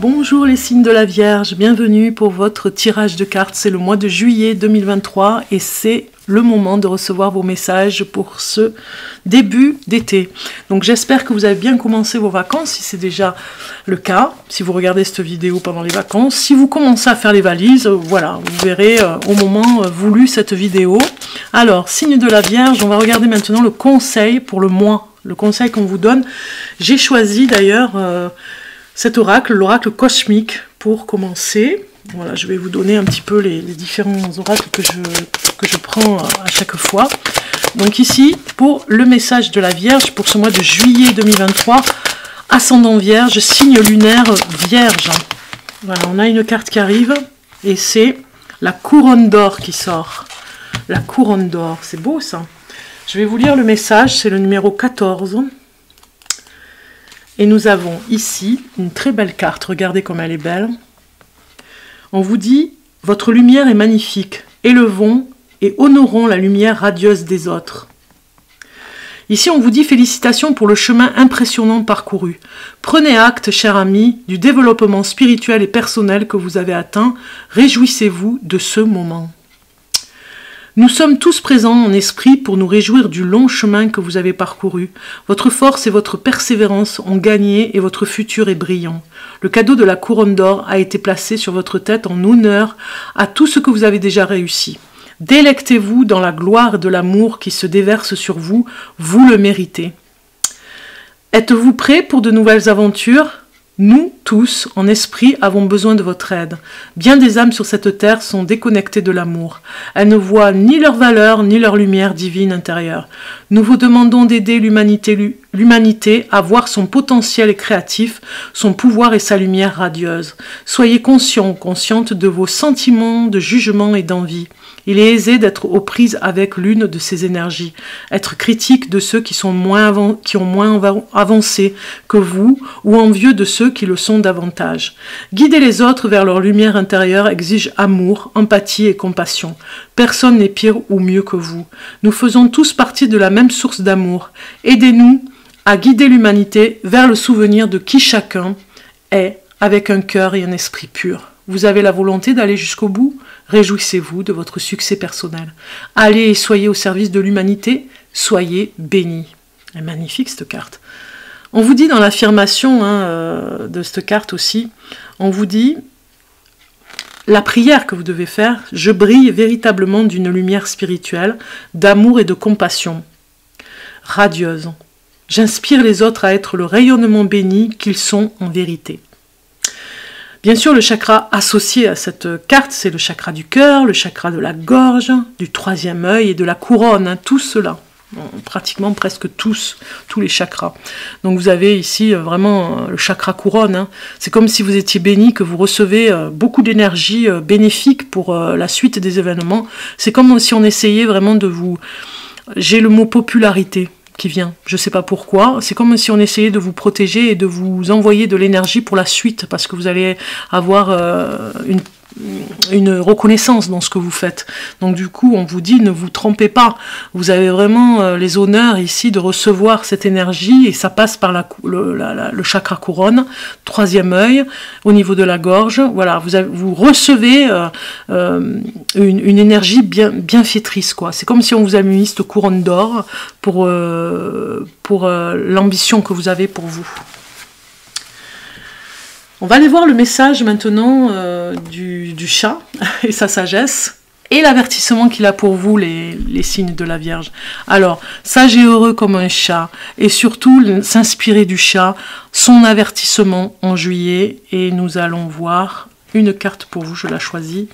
Bonjour les signes de la Vierge, bienvenue pour votre tirage de cartes. C'est le mois de juillet 2023 et c'est le moment de recevoir vos messages pour ce début d'été. Donc j'espère que vous avez bien commencé vos vacances, si c'est déjà le cas, si vous regardez cette vidéo pendant les vacances. Si vous commencez à faire les valises, voilà, vous verrez au moment voulu cette vidéo. Alors, signe de la Vierge, on va regarder maintenant le conseil pour le mois, le conseil qu'on vous donne. J'ai choisi d'ailleurs cet oracle, l'oracle cosmique, pour commencer. Voilà, je vais vous donner un petit peu les différents oracles que je prends à chaque fois. Donc ici, pour le message de la Vierge, pour ce mois de juillet 2023, ascendant Vierge, signe lunaire Vierge. Voilà, on a une carte qui arrive, et c'est la couronne d'or qui sort. La couronne d'or, c'est beau ça. Je vais vous lire le message, c'est le numéro 14. Et nous avons ici une très belle carte, regardez comme elle est belle. On vous dit, votre lumière est magnifique, élevons et honorons la lumière radieuse des autres. Ici on vous dit félicitations pour le chemin impressionnant parcouru. Prenez acte, cher ami, du développement spirituel et personnel que vous avez atteint, réjouissez-vous de ce moment. Nous sommes tous présents en esprit pour nous réjouir du long chemin que vous avez parcouru. Votre force et votre persévérance ont gagné et votre futur est brillant. Le cadeau de la couronne d'or a été placé sur votre tête en honneur à tout ce que vous avez déjà réussi. Délectez-vous dans la gloire de l'amour qui se déverse sur vous, vous le méritez. Êtes-vous prêts pour de nouvelles aventures ? Nous, tous, en esprit, avons besoin de votre aide. Bien des âmes sur cette terre sont déconnectées de l'amour. Elles ne voient ni leur valeur, ni leur lumière divine intérieure. Nous vous demandons d'aider l'humanité à voir son potentiel créatif, son pouvoir et sa lumière radieuse. Soyez conscients, conscientes de vos sentiments de jugement et d'envie. Il est aisé d'être aux prises avec l'une de ces énergies. Être critique de ceux qui ont moins avancé que vous ou envieux de ceux qui le sont davantage. Guider les autres vers leur lumière intérieure exige amour, empathie et compassion. Personne n'est pire ou mieux que vous. Nous faisons tous partie de la même source d'amour. Aidez-nous à guider l'humanité vers le souvenir de qui chacun est avec un cœur et un esprit pur. Vous avez la volonté d'aller jusqu'au bout ? Réjouissez-vous de votre succès personnel. Allez et soyez au service de l'humanité, soyez bénis. Elle est magnifique cette carte. On vous dit dans l'affirmation de cette carte aussi, on vous dit la prière que vous devez faire, je brille véritablement d'une lumière spirituelle, d'amour et de compassion, radieuse. J'inspire les autres à être le rayonnement béni qu'ils sont en vérité. Bien sûr, le chakra associé à cette carte, c'est le chakra du cœur, le chakra de la gorge, du troisième œil et de la couronne, tout cela. Pratiquement presque tous les chakras. Donc vous avez ici vraiment le chakra couronne. C'est comme si vous étiez béni, que vous recevez beaucoup d'énergie bénéfique pour la suite des événements. C'est comme si on essayait vraiment de vous... J'ai le mot popularité qui vient, je ne sais pas pourquoi, c'est comme si on essayait de vous protéger et de vous envoyer de l'énergie pour la suite, parce que vous allez avoir une reconnaissance dans ce que vous faites. Donc du coup, on vous dit, ne vous trompez pas, vous avez vraiment les honneurs ici de recevoir cette énergie, et ça passe par le chakra couronne, troisième œil, au niveau de la gorge. Voilà, vous recevez une énergie bienfaitrice, quoi. C'est comme si on vous a mis cette couronne d'or pour l'ambition que vous avez pour vous. On va aller voir le message maintenant du chat et sa sagesse et l'avertissement qu'il a pour vous, les signes de la Vierge. Alors, sage et heureux comme un chat, et surtout s'inspirer du chat, son avertissement en juillet, et nous allons voir une carte pour vous, je la choisis.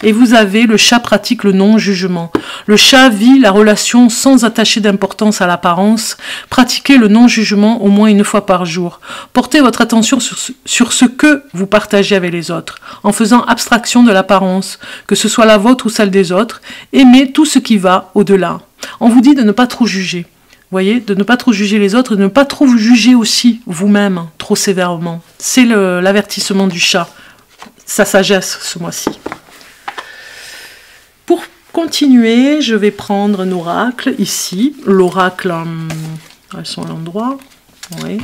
Et vous avez le chat pratique le non-jugement. Le chat vit la relation sans attacher d'importance à l'apparence. Pratiquez le non-jugement au moins une fois par jour. Portez votre attention sur ce que vous partagez avec les autres, en faisant abstraction de l'apparence, que ce soit la vôtre ou celle des autres. Aimez tout ce qui va au-delà. On vous dit de ne pas trop juger. Vous voyez, de ne pas trop juger les autres, de ne pas trop vous juger aussi vous-même, trop sévèrement. C'est l'avertissement du chat. Sa sagesse ce mois-ci. Pour continuer, je vais prendre un oracle ici. L'oracle, elles sont à l'endroit. Oui.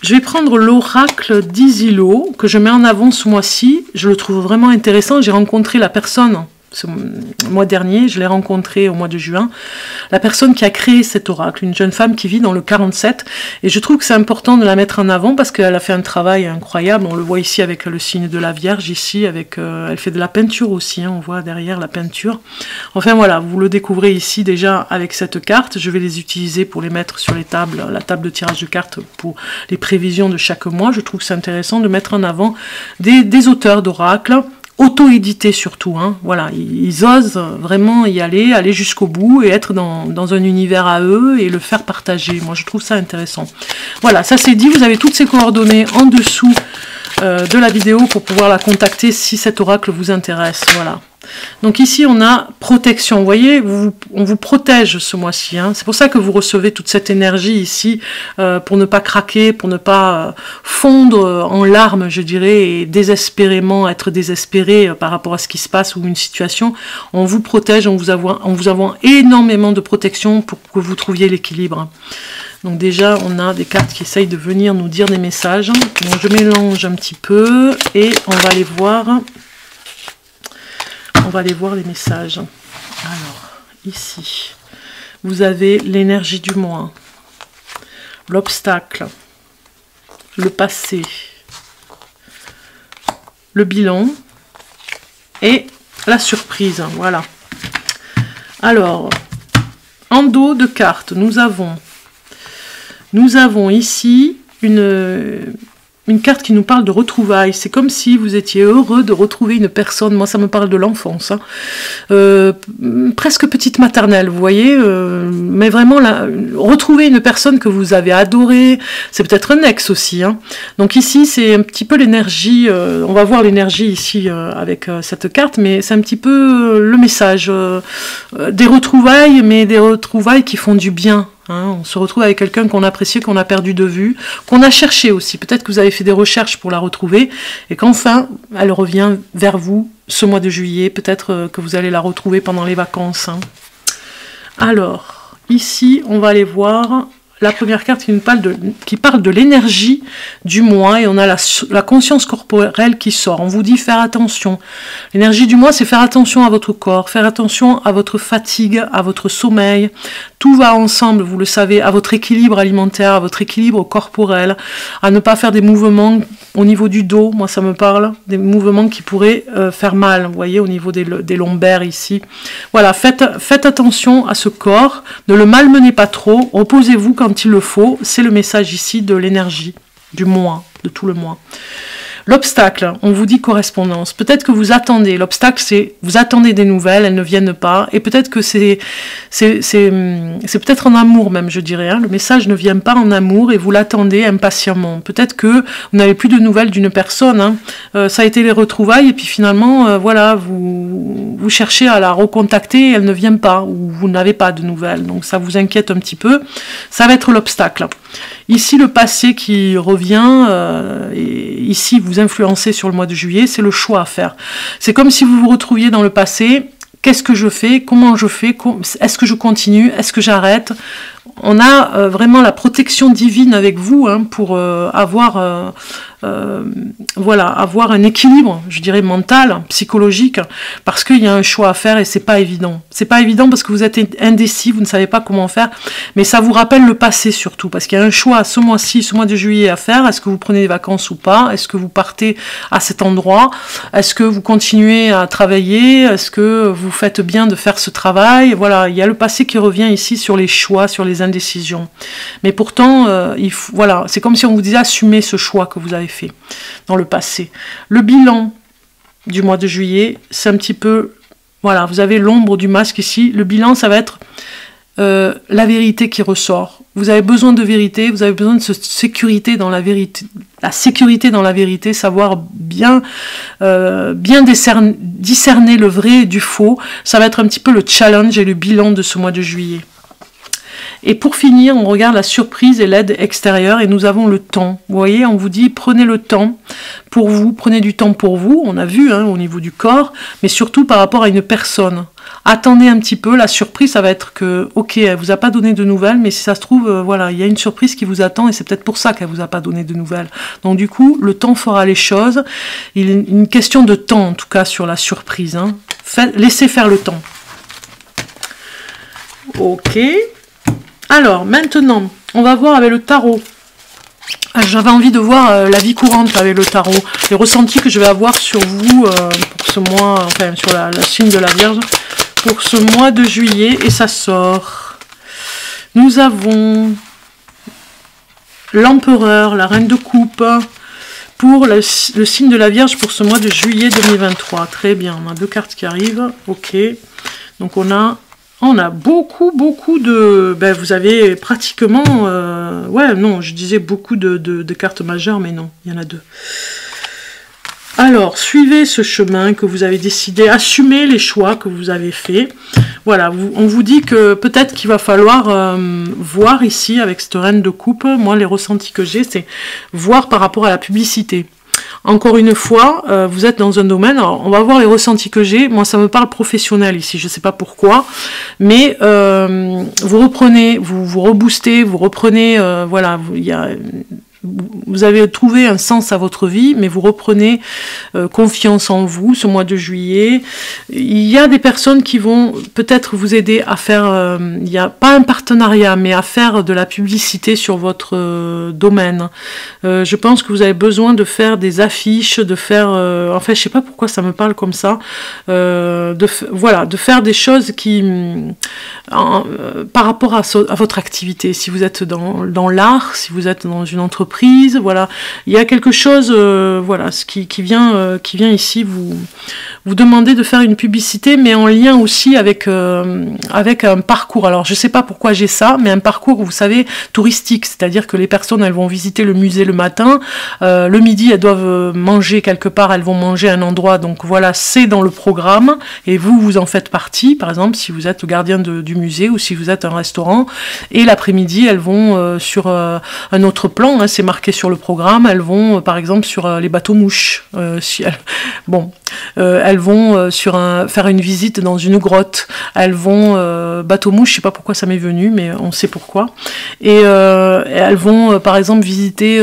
Je vais prendre l'oracle d'Isilo, que je mets en avant ce mois-ci. Je le trouve vraiment intéressant. J'ai rencontré la personne ce mois dernier, je l'ai rencontré au mois de juin, la personne qui a créé cet oracle, une jeune femme qui vit dans le 47, et je trouve que c'est important de la mettre en avant parce qu'elle a fait un travail incroyable. On le voit ici avec le signe de la Vierge, ici avec, elle fait de la peinture aussi, hein, on voit derrière la peinture. Enfin voilà, vous le découvrez ici déjà avec cette carte. Je vais les utiliser pour les mettre sur les tables, la table de tirage de cartes pour les prévisions de chaque mois. Je trouve que c'est intéressant de mettre en avant des auteurs d'oracles, auto-édité surtout, hein. Voilà, ils osent vraiment y aller jusqu'au bout et être dans un univers à eux et le faire partager. Moi, je trouve ça intéressant. Voilà, ça c'est dit, vous avez toutes ces coordonnées en dessous de la vidéo pour pouvoir la contacter si cet oracle vous intéresse. Voilà. Donc ici, on a protection. Vous voyez, on vous protège ce mois-ci. Hein. C'est pour ça que vous recevez toute cette énergie ici, pour ne pas craquer, pour ne pas fondre en larmes, je dirais, et désespérément être désespéré par rapport à ce qui se passe ou une situation. On vous protège, on vous envoie énormément de protection pour que vous trouviez l'équilibre. Donc déjà, on a des cartes qui essayent de venir nous dire des messages. Donc je mélange un petit peu et on va aller voir... On va aller voir les messages. Alors, ici, vous avez l'énergie du mois, l'obstacle, le passé, le bilan et la surprise. Voilà. Alors, en dos de cartes, nous avons ici une carte qui nous parle de retrouvailles. C'est comme si vous étiez heureux de retrouver une personne. Moi, ça me parle de l'enfance. Hein. Presque petite maternelle, vous voyez. Mais vraiment, retrouver une personne que vous avez adorée. C'est peut-être un ex aussi. Hein. Donc ici, c'est un petit peu l'énergie. On va voir l'énergie ici avec cette carte. Mais c'est un petit peu le message. Des retrouvailles, mais des retrouvailles qui font du bien. Hein, on se retrouve avec quelqu'un qu'on appréciait, qu'on a perdu de vue, qu'on a cherché aussi. Peut-être que vous avez fait des recherches pour la retrouver et qu'enfin, elle revient vers vous ce mois de juillet. Peut-être que vous allez la retrouver pendant les vacances. Hein. Alors, ici, on va aller voir la première carte qui parle de l'énergie du mois et on a la conscience corporelle qui sort. On vous dit faire attention. L'énergie du mois, c'est faire attention à votre corps, faire attention à votre fatigue, à votre sommeil. Tout va ensemble, vous le savez, à votre équilibre alimentaire, à votre équilibre corporel, à ne pas faire des mouvements au niveau du dos. Moi, ça me parle des mouvements qui pourraient faire mal, vous voyez, au niveau des lombaires ici. Voilà, faites attention à ce corps, ne le malmenez pas trop, reposez-vous quand il le faut. C'est le message ici de l'énergie du mois, de tout le mois. L'obstacle, on vous dit correspondance. Peut-être que vous attendez. L'obstacle, c'est vous attendez des nouvelles, elles ne viennent pas. Et peut-être que c'est peut-être en amour même, je dirais. Hein. Le message ne vient pas en amour et vous l'attendez impatiemment. Peut-être que vous n'avez plus de nouvelles d'une personne. Hein. Ça a été les retrouvailles et puis finalement, voilà, vous cherchez à la recontacter et elle ne vient pas ou vous n'avez pas de nouvelles. Donc ça vous inquiète un petit peu. Ça va être l'obstacle. Ici, le passé qui revient, et ici, vous influencez sur le mois de juillet, c'est le choix à faire. C'est comme si vous vous retrouviez dans le passé. Qu'est-ce que je fais? Comment je fais? Est-ce que je continue? Est-ce que j'arrête? On a vraiment la protection divine avec vous hein, pour avoir un équilibre, je dirais mental, psychologique, parce qu'il y a un choix à faire et c'est pas évident. C'est pas évident parce que vous êtes indécis, vous ne savez pas comment faire, mais ça vous rappelle le passé surtout, parce qu'il y a un choix ce mois-ci, ce mois de juillet à faire. Est-ce que vous prenez des vacances ou pas? Est-ce que vous partez à cet endroit? Est-ce que vous continuez à travailler? Est-ce que vous faites bien de faire ce travail? Voilà, il y a le passé qui revient ici sur les choix, sur les indécisions. Mais pourtant, voilà, c'est comme si on vous disait assumez ce choix que vous avez fait dans le passé. Le bilan du mois de juillet, c'est un petit peu, voilà, vous avez l'ombre du masque ici. Le bilan, ça va être la vérité qui ressort. Vous avez besoin de vérité, vous avez besoin de sécurité dans la vérité. La sécurité dans la vérité, savoir bien discerner le vrai du faux. Ça va être un petit peu le challenge et le bilan de ce mois de juillet. Et pour finir, on regarde la surprise et l'aide extérieure et nous avons le temps. Vous voyez, on vous dit prenez le temps pour vous, prenez du temps pour vous, on a vu au niveau du corps, mais surtout par rapport à une personne. Attendez un petit peu, la surprise ça va être que, ok, elle vous a pas donné de nouvelles, mais si ça se trouve, voilà, il y a une surprise qui vous attend et c'est peut-être pour ça qu'elle vous a pas donné de nouvelles. Donc du coup, le temps fera les choses. Il est une question de temps en tout cas sur la surprise. Laissez faire le temps. Ok. Alors maintenant, on va voir avec le tarot. J'avais envie de voir la vie courante avec le tarot, les ressentis que je vais avoir sur vous pour ce mois, enfin sur la signe de la Vierge, pour ce mois de juillet, et ça sort. Nous avons l'empereur, la reine de coupe, pour le signe de la Vierge pour ce mois de juillet 2023. Très bien, on a 2 cartes qui arrivent, ok. Donc on a beaucoup de... Ben, vous avez pratiquement... ouais, non, je disais beaucoup de cartes majeures, mais non, il y en a 2. Alors, suivez ce chemin que vous avez décidé, assumez les choix que vous avez faits. Voilà, on vous dit que peut-être qu'il va falloir voir ici, avec cette reine de coupe, moi les ressentis que j'ai, c'est voir par rapport à la publicité. Encore une fois, vous êtes dans un domaine, alors on va voir les ressentis que j'ai, moi ça me parle professionnel ici, je ne sais pas pourquoi, mais vous reprenez, vous reboostez, vous reprenez, voilà, vous avez trouvé un sens à votre vie, mais vous reprenez confiance en vous ce mois de juillet. Il y a des personnes qui vont peut-être vous aider à faire, il n'y a pas un partenariat, mais à faire de la publicité sur votre domaine. Je pense que vous avez besoin de faire des affiches, de faire, en fait, je sais pas pourquoi ça me parle comme ça, voilà, de faire des choses qui, par rapport à votre activité. Si vous êtes dans l'art, si vous êtes dans une entreprise, voilà, il y a quelque chose, voilà, ce qui vient ici vous demander de faire une publicité, mais en lien aussi avec un parcours. Alors je sais pas pourquoi j'ai ça, mais un parcours, vous savez, touristique, c'est-à-dire que les personnes elles vont visiter le musée le matin, le midi elles doivent manger quelque part, elles vont manger à un endroit, donc voilà, c'est dans le programme et vous en faites partie. Par exemple, si vous êtes gardien du musée ou si vous êtes un restaurant, et l'après-midi elles vont sur un autre plan, c'est marqué sur le programme, elles vont par exemple sur les bateaux mouches, elles vont faire une visite dans une grotte, elles vont bateau mouche, je sais pas pourquoi ça m'est venu, mais on sait pourquoi, et elles vont par exemple visiter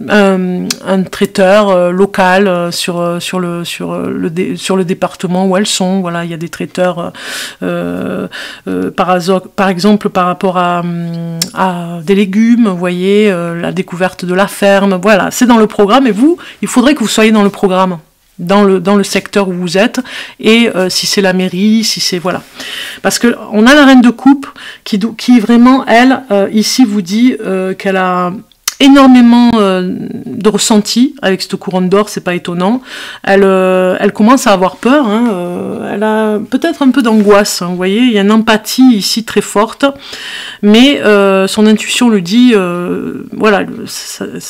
un traiteur local sur le département où elles sont. Voilà, il y a des traiteurs par exemple par rapport à des légumes, vous voyez, la découverte de la ferme, voilà, c'est dans le programme, et vous, il faudrait que vous soyez dans le programme, dans le secteur où vous êtes, et si c'est la mairie, si c'est, voilà. Parce que on a la reine de coupe qui vraiment, elle, ici vous dit qu'elle a énormément de ressenti avec cette couronne d'or, c'est pas étonnant. Elle commence à avoir peur, elle a peut-être un peu d'angoisse, vous voyez, il y a une empathie ici très forte, mais son intuition lui dit, voilà,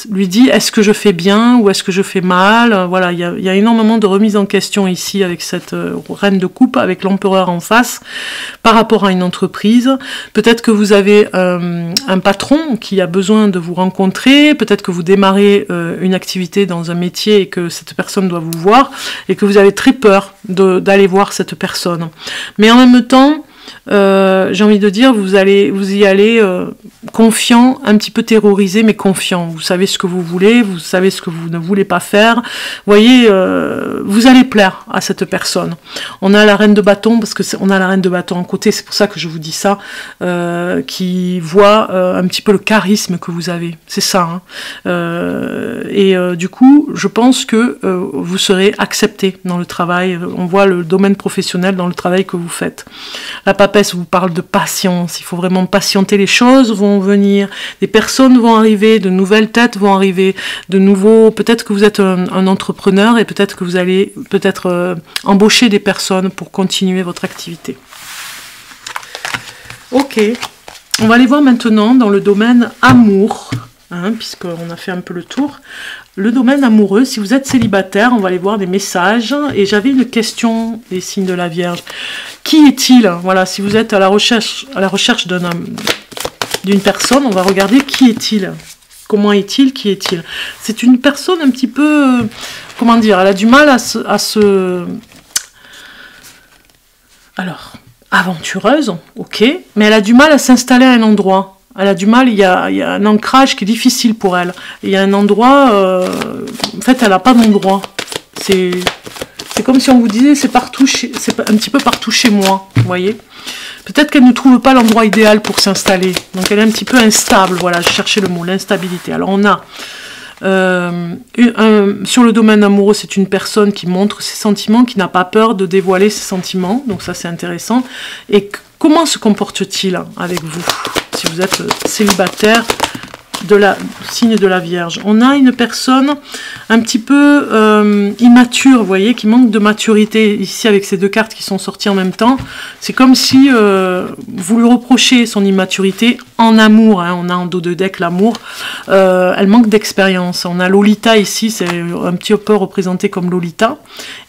lui dit, est-ce que je fais bien ou est-ce que je fais mal, voilà, il y a énormément de remise en question ici avec cette reine de coupe, avec l'empereur en face, par rapport à une entreprise. Peut-être que vous avez un patron qui a besoin de vous rencontrer, peut-être que vous démarrez une activité dans un métier et que cette personne doit vous voir et que vous avez très peur d'aller voir cette personne. Mais en même temps, j'ai envie de dire, vous y allez confiant, un petit peu terrorisé, mais confiant. Vous savez ce que vous voulez, vous savez ce que vous ne voulez pas faire. Vous voyez, vous allez plaire à cette personne. On a la reine de bâton, parce que on a la reine de bâton en côté, c'est pour ça que je vous dis ça, qui voit un petit peu le charisme que vous avez. C'est ça. Du coup, je pense que vous serez accepté dans le travail. On voit le domaine professionnel dans le travail que vous faites. La papesse vous parle de patience, il faut vraiment patienter, les choses vont venir, des personnes vont arriver, de nouvelles têtes vont arriver, de nouveaux, peut-être que vous êtes un entrepreneur et peut-être que vous allez embaucher des personnes pour continuer votre activité. Ok, on va aller voir maintenant dans le domaine amour, puisqu'on a fait un peu le tour. Le domaine amoureux, si vous êtes célibataire, on va aller voir des messages. Et j'avais une question des signes de la Vierge. Qui est-il? Voilà, si vous êtes à la recherche d'un homme, d'une personne, on va regarder qui est-il. Comment est-il? Qui est-il? C'est une personne un petit peu... comment dire? Elle a du mal à se... Alors, aventureuse, ok, mais elle a du mal à s'installer à un endroit. Elle a du mal, il y a un ancrage qui est difficile pour elle. Il y a un endroit... en fait, elle n'a pas d'endroit. C'est comme si on vous disait, c'est partout, c'est un petit peu partout chez moi, vous voyez. Peut-être qu'elle ne trouve pas l'endroit idéal pour s'installer. Donc elle est un petit peu instable, voilà, je cherchais le mot, l'instabilité. Alors on a, sur le domaine amoureux, c'est une personne qui montre ses sentiments, qui n'a pas peur de dévoiler ses sentiments. Donc ça c'est intéressant. Et comment se comporte-t-il avec vous, si vous êtes célibataire, signe de la Vierge? On a une personne un petit peu immature, vous voyez, qui manque de maturité. Ici, avec ces deux cartes qui sont sorties en même temps, c'est comme si vous lui reprochez son immaturité en amour. Hein. On a en dos de deck l'amour. Elle manque d'expérience. On a Lolita ici, c'est un petit peu représenté comme Lolita.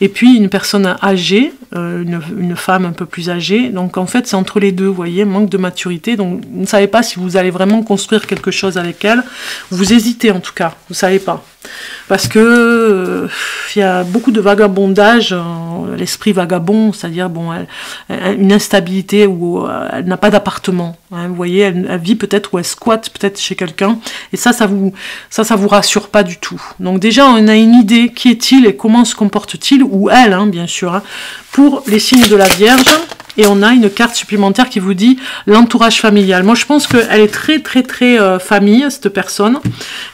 Et puis une personne âgée, une femme un peu plus âgée. Donc en fait, c'est entre les deux, vous voyez, manque de maturité. Donc vous ne savez pas si vous allez vraiment construire quelque chose avec elle. Vous hésitez en tout cas, vous savez pas. Parce que il y a beaucoup de vagabondage, l'esprit vagabond, c'est-à-dire bon, une instabilité où elle n'a pas d'appartement. Hein, vous voyez, elle vit peut-être ou elle squatte peut-être chez quelqu'un, et ça vous rassure pas du tout. Donc déjà, on a une idée, qui est-il et comment se comporte-t-il, ou elle, hein, bien sûr, hein, pour les signes de la Vierge. Et on a une carte supplémentaire qui vous dit l'entourage familial. Moi, je pense qu'elle est très, très, très famille, cette personne.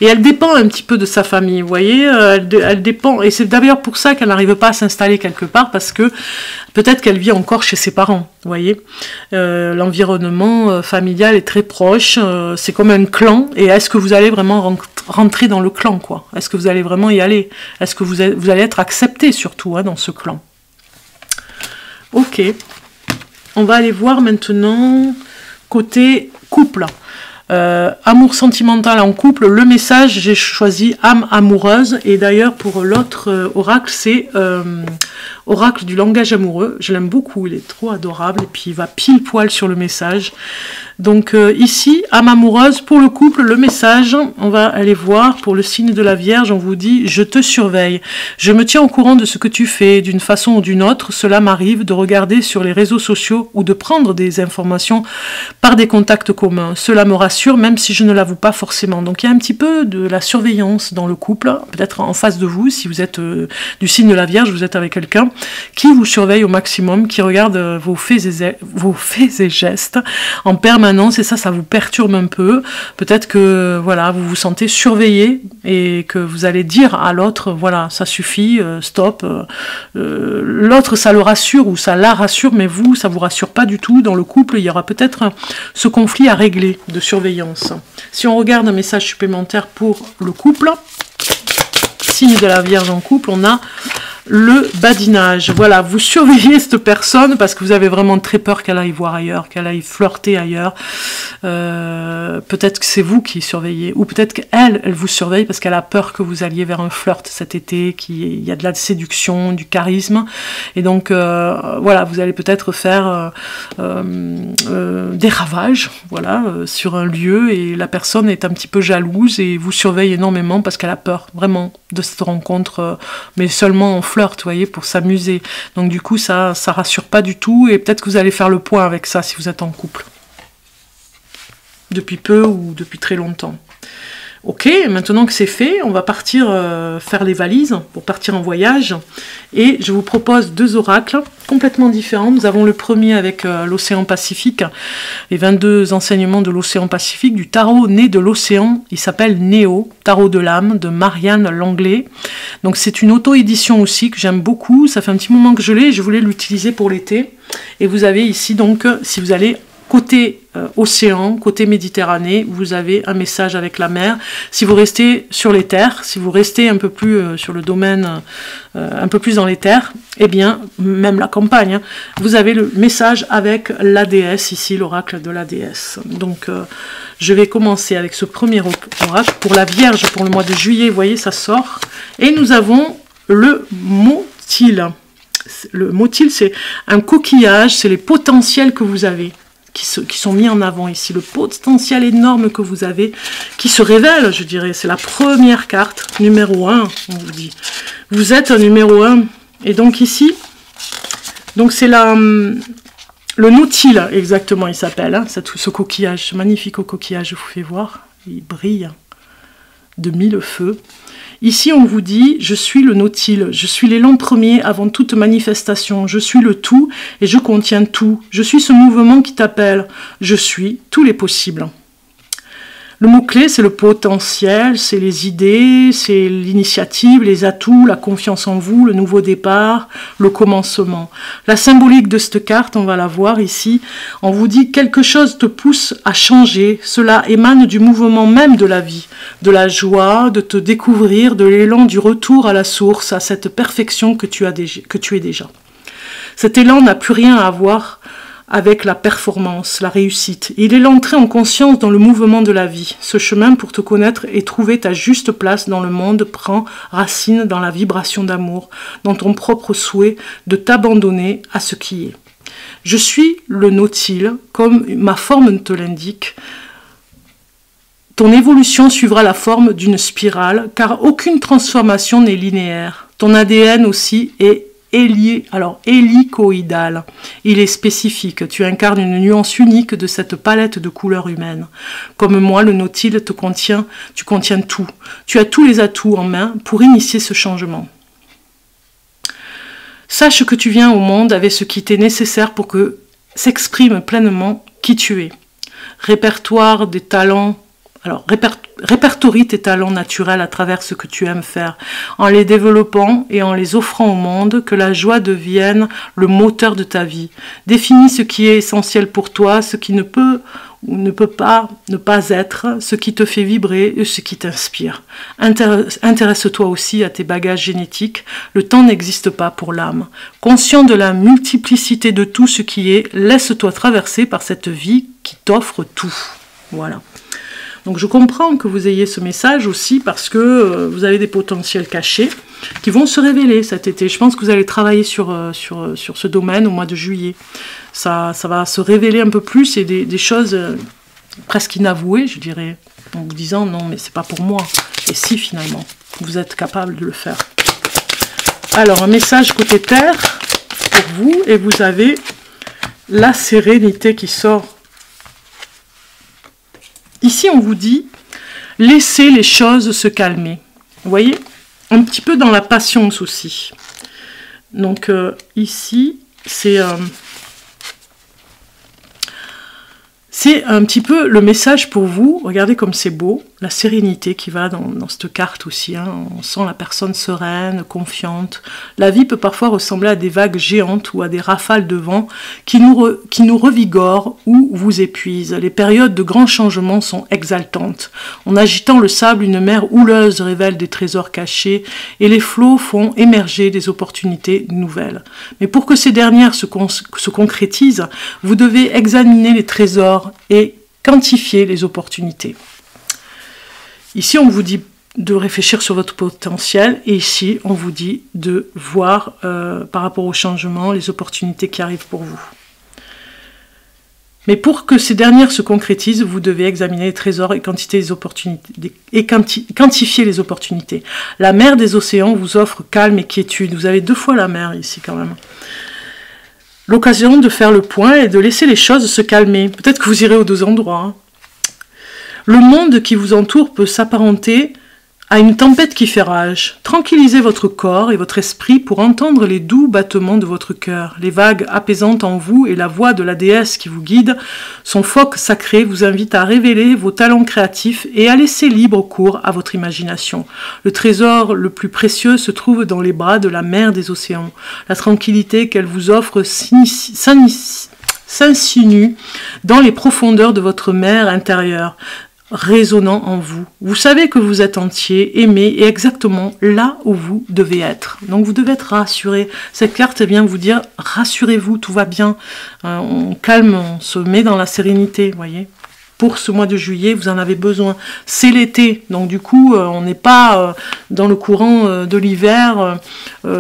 Et elle dépend un petit peu de sa famille, vous voyez. Elle dépend. Et c'est d'ailleurs pour ça qu'elle n'arrive pas à s'installer quelque part, parce que peut-être qu'elle vit encore chez ses parents, vous voyez. L'environnement familial est très proche. C'est comme un clan. Et est-ce que vous allez vraiment rentrer dans le clan, quoi? Est-ce que vous allez vraiment y aller? Est-ce que vous allez être accepté, surtout, hein, dans ce clan? Ok. On va aller voir maintenant côté couple. Amour sentimental en couple, le message, j'ai choisi âme amoureuse. Et d'ailleurs, pour l'autre oracle, c'est oracle du langage amoureux. Je l'aime beaucoup, il est trop adorable. Et puis, il va pile poil sur le message. Donc ici, âme amoureuse, pour le couple, le message, on va aller voir, pour le signe de la Vierge, on vous dit « Je te surveille, je me tiens au courant de ce que tu fais, d'une façon ou d'une autre, cela m'arrive de regarder sur les réseaux sociaux ou de prendre des informations par des contacts communs. Cela me rassure, même si je ne l'avoue pas forcément. » Donc il y a un petit peu de la surveillance dans le couple, peut-être en face de vous, si vous êtes du signe de la Vierge, vous êtes avec quelqu'un qui vous surveille au maximum, qui regarde vos faits et gestes en permanence. Et ça vous perturbe un peu. Peut-être que voilà, vous vous sentez surveillé et que vous allez dire à l'autre, voilà, ça suffit, stop. L'autre, ça le rassure ou ça la rassure, mais vous, ça vous rassure pas du tout. Dans le couple, il y aura peut-être ce conflit à régler de surveillance. Si on regarde un message supplémentaire pour le couple, signe de la Vierge en couple, on a le badinage. Voilà, vous surveillez cette personne parce que vous avez vraiment très peur qu'elle aille voir ailleurs, qu'elle aille flirter ailleurs. Peut-être que c'est vous qui surveillez, ou peut-être qu'elle, elle vous surveille parce qu'elle a peur que vous alliez vers un flirt cet été, qu'il y a de la séduction, du charisme. Et donc, voilà, vous allez peut-être faire des ravages, voilà, sur un lieu, et la personne est un petit peu jalouse et vous surveille énormément parce qu'elle a peur, vraiment, de cette rencontre, mais seulement en flirt, vous voyez, pour s'amuser. Donc du coup, ça rassure pas du tout, et peut-être que vous allez faire le point avec ça si vous êtes en couple. Depuis peu ou depuis très longtemps. Ok, maintenant que c'est fait, on va partir faire les valises pour partir en voyage. Et je vous propose deux oracles complètement différents. Nous avons le premier avec l'océan Pacifique, les 22 enseignements de l'océan Pacifique, du tarot né de l'océan. Il s'appelle Néo, tarot de l'âme, de Marianne Langlais. Donc c'est une auto-édition aussi que j'aime beaucoup. Ça fait un petit moment que je l'ai, je voulais l'utiliser pour l'été. Et vous avez ici donc, si vous allez côté océan, côté Méditerranée, vous avez un message avec la mer. Si vous restez sur les terres, si vous restez un peu plus sur le domaine, un peu plus dans les terres, eh bien, même la campagne, hein, vous avez le message avec la déesse, ici, l'oracle de la déesse. Donc, je vais commencer avec ce premier oracle pour la Vierge, pour le mois de juillet, vous voyez, ça sort. Et nous avons le mot-il. le mot-il, c'est un coquillage, c'est les potentiels que vous avez, qui sont mis en avant ici. Le potentiel énorme que vous avez, qui se révèle, je dirais. C'est la première carte, numéro 1, on vous dit. Vous êtes un numéro 1. Et donc ici, donc c'est le nautile, exactement, il s'appelle, hein, ce coquillage, ce magnifique coquillage, je vous fais voir, il brille de mille feux. Ici, on vous dit, je suis le nautile, je suis l'élan premier avant toute manifestation, je suis le tout et je contiens tout, je suis ce mouvement qui t'appelle, je suis tous les possibles. Le mot-clé, c'est le potentiel, c'est les idées, c'est l'initiative, les atouts, la confiance en vous, le nouveau départ, le commencement. La symbolique de cette carte, on va la voir ici, on vous dit quelque chose te pousse à changer, cela émane du mouvement même de la vie, de la joie, de te découvrir, de l'élan du retour à la source, à cette perfection que tu es déjà. Cet élan n'a plus rien à voir avec la performance, la réussite. Il est l'entrée en conscience dans le mouvement de la vie. Ce chemin pour te connaître et trouver ta juste place dans le monde prend racine dans la vibration d'amour, dans ton propre souhait de t'abandonner à ce qui est. Je suis le nautile, comme ma forme te l'indique. Ton évolution suivra la forme d'une spirale, car aucune transformation n'est linéaire. Ton ADN aussi est hélicoïdal. Il est spécifique. Tu incarnes une nuance unique de cette palette de couleurs humaines. Comme moi, le nautile tu contiens tout. Tu as tous les atouts en main pour initier ce changement. Sache que tu viens au monde avec ce qui t'est nécessaire pour que s'exprime pleinement qui tu es. Répertoire des talents. Alors, répertorie tes talents naturels à travers ce que tu aimes faire, en les développant et en les offrant au monde, que la joie devienne le moteur de ta vie. Définis ce qui est essentiel pour toi, ce qui ne peut ou ne peut pas ne pas être, ce qui te fait vibrer et ce qui t'inspire. Intéresse-toi aussi à tes bagages génétiques, le temps n'existe pas pour l'âme. Conscient de la multiplicité de tout ce qui est, laisse-toi traverser par cette vie qui t'offre tout. Voilà. Donc je comprends que vous ayez ce message aussi parce que vous avez des potentiels cachés qui vont se révéler cet été. Je pense que vous allez travailler sur ce domaine au mois de juillet. Ça va se révéler un peu plus et des choses presque inavouées, je dirais, en vous disant non mais c'est pas pour moi. Et si finalement, vous êtes capable de le faire. Alors un message côté terre pour vous et vous avez la sérénité qui sort. Ici, on vous dit, laissez les choses se calmer. Vous voyez, un petit peu dans la patience aussi. Donc, ici, c'est un petit peu le message pour vous. Regardez comme c'est beau. La sérénité qui va dans cette carte aussi. Hein. On sent la personne sereine, confiante. La vie peut parfois ressembler à des vagues géantes ou à des rafales de vent qui nous revigorent ou vous épuisent. Les périodes de grands changements sont exaltantes. En agitant le sable, une mer houleuse révèle des trésors cachés et les flots font émerger des opportunités nouvelles. Mais pour que ces dernières se concrétisent, vous devez examiner les trésors et quantifier les opportunités. Ici, on vous dit de réfléchir sur votre potentiel et ici, on vous dit de voir par rapport au changement, les opportunités qui arrivent pour vous. Mais pour que ces dernières se concrétisent, vous devez examiner les trésors et quantifier les opportunités. La mer des océans vous offre calme et quiétude. Vous avez 2 fois la mer ici quand même. L'occasion de faire le point et de laisser les choses se calmer. Peut-être que vous irez aux 2 endroits. Hein. Le monde qui vous entoure peut s'apparenter à une tempête qui fait rage. Tranquillisez votre corps et votre esprit pour entendre les doux battements de votre cœur. Les vagues apaisantes en vous et la voix de la déesse qui vous guide, son phoque sacré vous invite à révéler vos talents créatifs et à laisser libre cours à votre imagination. Le trésor le plus précieux se trouve dans les bras de la mer des océans. La tranquillité qu'elle vous offre s'insinue dans les profondeurs de votre mer intérieure, résonnant en vous. Vous savez que vous êtes entier, aimé et exactement là où vous devez être. Donc vous devez être rassuré. Cette carte vient vous dire rassurez-vous, tout va bien. On calme, on se met dans la sérénité, voyez. pour ce mois de juillet, vous en avez besoin. C'est l'été, donc du coup, on n'est pas dans le courant de l'hiver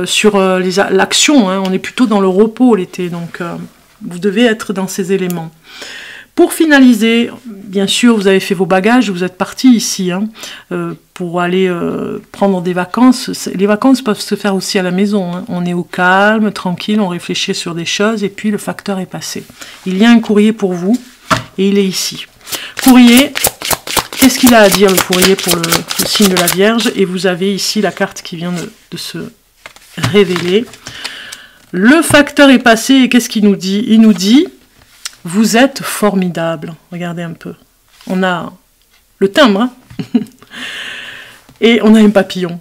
sur l'action, hein, on est plutôt dans le repos l'été, donc vous devez être dans ces éléments. Pour finaliser, bien sûr, vous avez fait vos bagages, vous êtes parti ici hein, pour aller prendre des vacances. Les vacances peuvent se faire aussi à la maison. Hein. On est au calme, tranquille, on réfléchit sur des choses et puis le facteur est passé. Il y a un courrier pour vous et il est ici. Courrier, qu'est-ce qu'il a à dire le courrier pour le signe de la Vierge? Et vous avez ici la carte qui vient de se révéler. Le facteur est passé et qu'est-ce qu'il nous dit? Il nous dit... Vous êtes formidable. Regardez un peu. On a le timbre. Hein et on a un papillon.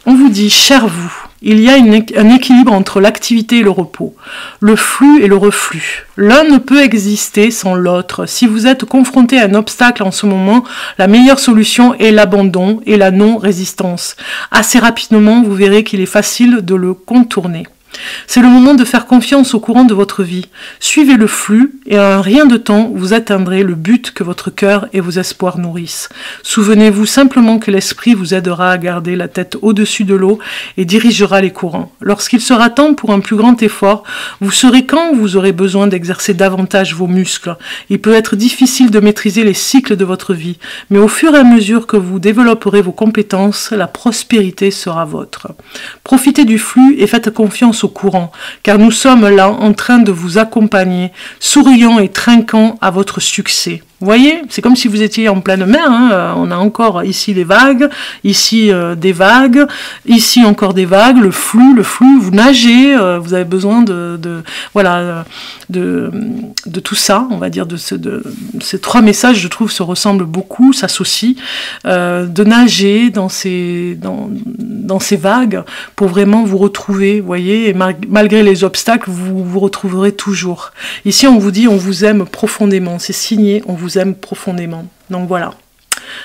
On vous dit, cher vous, il y a un équilibre entre l'activité et le repos, le flux et le reflux. L'un ne peut exister sans l'autre. Si vous êtes confronté à un obstacle en ce moment, la meilleure solution est l'abandon et la non-résistance. Assez rapidement, vous verrez qu'il est facile de le contourner. C'est le moment de faire confiance au courant de votre vie. Suivez le flux et en un rien de temps, vous atteindrez le but que votre cœur et vos espoirs nourrissent. Souvenez-vous simplement que l'esprit vous aidera à garder la tête au-dessus de l'eau et dirigera les courants. Lorsqu'il sera temps pour un plus grand effort, vous saurez quand vous aurez besoin d'exercer davantage vos muscles. Il peut être difficile de maîtriser les cycles de votre vie, mais au fur et à mesure que vous développerez vos compétences, la prospérité sera vôtre. Profitez du flux et faites confiance au courant, car nous sommes là en train de vous accompagner, souriant et trinquant à votre succès. Vous voyez, c'est comme si vous étiez en pleine mer, hein. On a encore ici des vagues, ici des vagues, ici encore des vagues, le flux, vous nagez, vous avez besoin de tout ça, on va dire, ces trois messages, je trouve, se ressemblent beaucoup, s'associent, de nager dans ces vagues pour vraiment vous retrouver, vous voyez, et malgré les obstacles, vous vous retrouverez toujours. Ici, on vous dit, on vous aime profondément, c'est signé, on vous aime profondément. Donc voilà,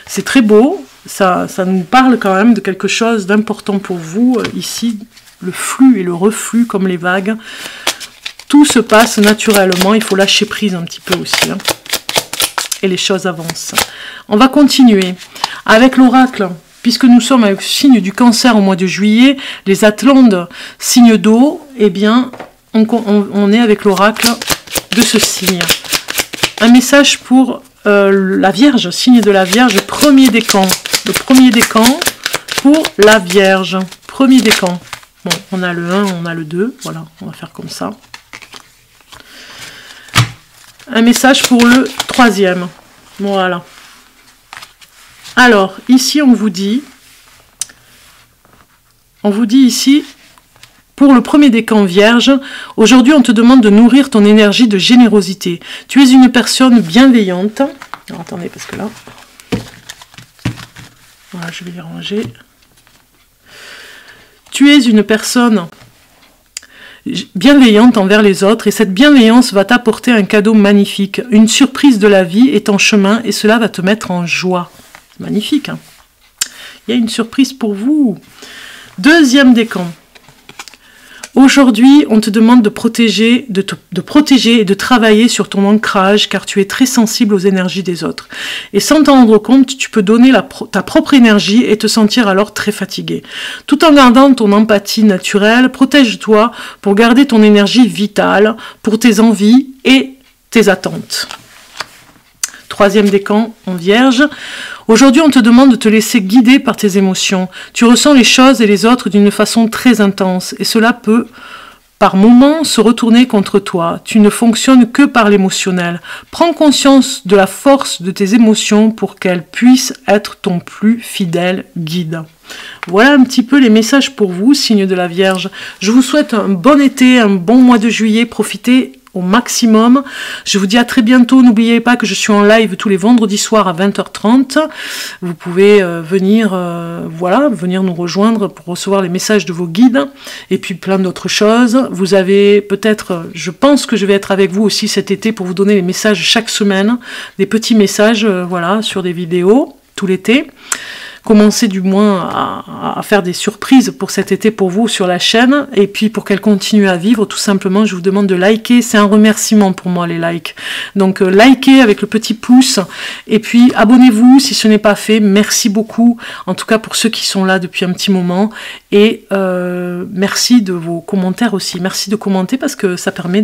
c'est très beau, ça nous parle quand même de quelque chose d'important pour vous, ici, le flux et le reflux comme les vagues, tout se passe naturellement, il faut lâcher prise un petit peu aussi, hein, et les choses avancent. On va continuer avec l'oracle, puisque nous sommes avec le signe du Cancer au mois de juillet, les Atlantes, signe d'eau, eh bien, on est avec l'oracle de ce signe. Un message pour la Vierge, signe de la Vierge, premier décan. Le premier décan pour la Vierge. Premier décan. Bon, on a le 1, on a le 2. Voilà, on va faire comme ça. Un message pour le troisième. Voilà. Alors, ici, on vous dit ici... Pour le premier décan Vierge, aujourd'hui on te demande de nourrir ton énergie de générosité. Tu es une personne bienveillante. Alors attendez, parce que là... Voilà, je vais les ranger. Tu es une personne bienveillante envers les autres et cette bienveillance va t'apporter un cadeau magnifique. Une surprise de la vie est en chemin et cela va te mettre en joie. C'est magnifique, hein? Il y a une surprise pour vous. Deuxième décan. Aujourd'hui, on te demande de protéger et de travailler sur ton ancrage car tu es très sensible aux énergies des autres. Et sans t'en rendre compte, tu peux donner ta propre énergie et te sentir alors très fatigué. Tout en gardant ton empathie naturelle, protège-toi pour garder ton énergie vitale pour tes envies et tes attentes. Troisième décan en Vierge. Aujourd'hui, on te demande de te laisser guider par tes émotions. Tu ressens les choses et les autres d'une façon très intense et cela peut, par moments, se retourner contre toi. Tu ne fonctionnes que par l'émotionnel. Prends conscience de la force de tes émotions pour qu'elles puissent être ton plus fidèle guide. Voilà un petit peu les messages pour vous, signe de la Vierge. Je vous souhaite un bon été, un bon mois de juillet. Profitez au maximum. Je vous dis à très bientôt. N'oubliez pas que je suis en live tous les vendredis soirs à 20h30. Vous pouvez venir nous rejoindre pour recevoir les messages de vos guides et puis plein d'autres choses. Vous avez peut-être, je pense que je vais être avec vous aussi cet été pour vous donner les messages chaque semaine, des petits messages sur des vidéos tout l'été. commencer du moins à faire des surprises pour cet été pour vous sur la chaîne, et puis pour qu'elle continue à vivre, tout simplement, je vous demande de liker, c'est un remerciement pour moi les likes. Donc likez avec le petit pouce, et puis abonnez-vous si ce n'est pas fait, merci beaucoup, en tout cas pour ceux qui sont là depuis un petit moment, et merci de vos commentaires aussi, merci de commenter parce que ça permet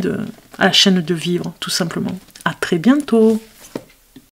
à la chaîne de vivre, tout simplement. À très bientôt.